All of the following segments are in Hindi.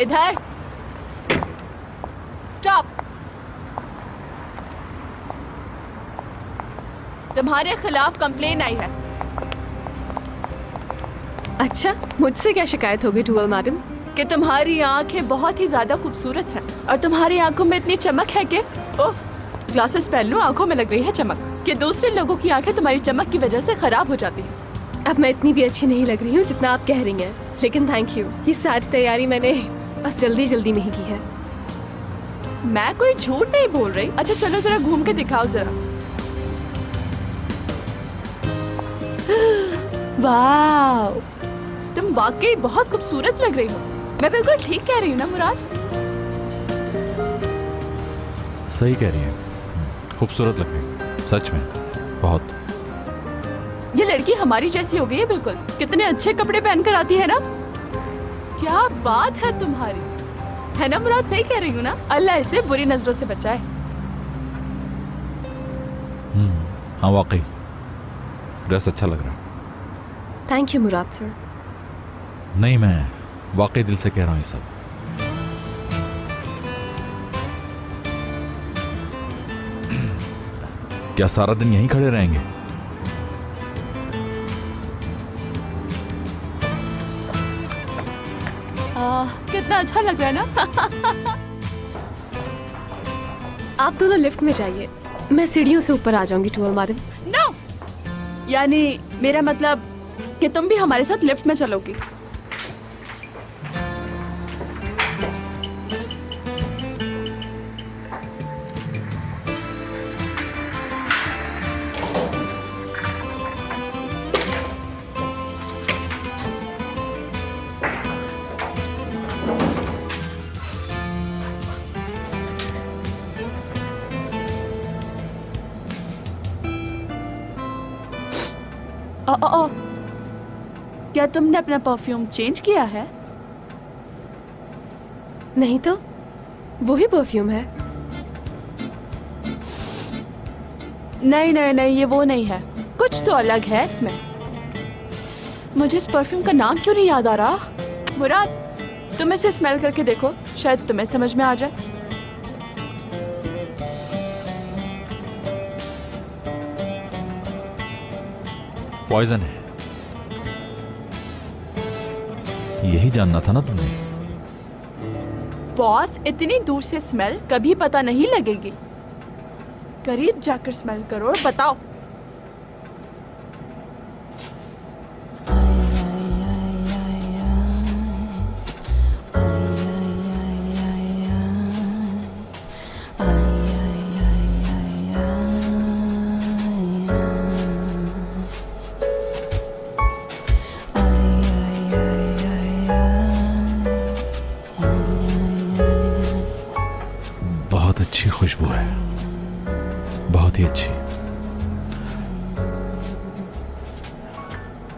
इधर स्टॉप। तुम्हारे खिलाफ कंप्लेन आई है। अच्छा, मुझसे क्या शिकायत होगी टूवल मैडम? कि तुम्हारी आंखें बहुत ही ज्यादा खूबसूरत हैं और तुम्हारी आंखों में इतनी चमक है कि उफ, ग्लासेस पहन लो, आंखों में लग रही है चमक, कि दूसरे लोगों की आंखें तुम्हारी चमक की वजह से खराब हो जाती हैं। अब मैं इतनी भी अच्छी नहीं लग रही हूँ जितना आप कह रही हैं, लेकिन थैंक यू। ये सारी तैयारी मैंने बस जल्दी में ही की है। मैं कोई झूठ नहीं बोल रही। अच्छा चलो जरा घूम के दिखाओ जरा। वाह, तुम वाकई बहुत खूबसूरत लग रही हो। मैं बिल्कुल ठीक कह रही हूँ ना मुराद? सही कह रही है, खूबसूरत लग रही है सच में, बहुत। ये लड़की हमारी जैसी हो गई है बिल्कुल। कितने अच्छे कपड़े पहन कर आती है ना। क्या बात है तुम्हारी, है ना मुराद? सही कह रही हूँ ना? अल्लाह इसे बुरी नजरों से बचाए। हाँ वाकई ड्रेस अच्छा लग रहा है। Thank you Murad sir. नहीं, मैं वाकई दिल से कह रहा हूँ ये सब। क्या सारा दिन यहीं खड़े रहेंगे? कितना अच्छा लग रहा है ना? आप दोनों लिफ्ट में जाइए, मैं सीढ़ियों से ऊपर आ जाऊंगी टूवल मैडम। नो, यानी मेरा मतलब कि तुम भी हमारे साथ लिफ्ट में चलोगी। ओ, क्या तुमने अपना परफ्यूम चेंज किया है? नहीं तो वही परफ्यूम है। नहीं नहीं नहीं, ये वो नहीं है, कुछ तो अलग है इसमें। मुझे इस परफ्यूम का नाम क्यों नहीं याद आ रहा? मुराद, तुम इसे स्मेल करके देखो, शायद तुम्हें समझ में आ जाए। पॉइजन है, यही जानना था ना तुमने। बॉस, इतनी दूर से स्मेल कभी पता नहीं लगेगी। करीब जाकर स्मेल करो और बताओ। बहुत अच्छी खुशबू है, बहुत ही अच्छी।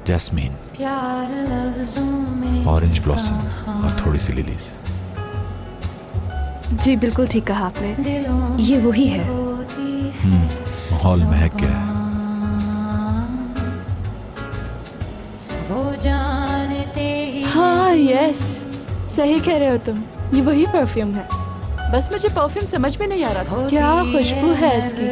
जैस्मीन, ऑरेंज ब्लॉसम और थोड़ी सी लिलीज। जी बिल्कुल ठीक कहा आपने, ये वही है। माहौल महक गया है। हाँ यस, सही कह रहे हो तुम, ये वही परफ्यूम है। बस मुझे परफ्यूम समझ में नहीं आ रहा था। क्या खुशबू है इसकी।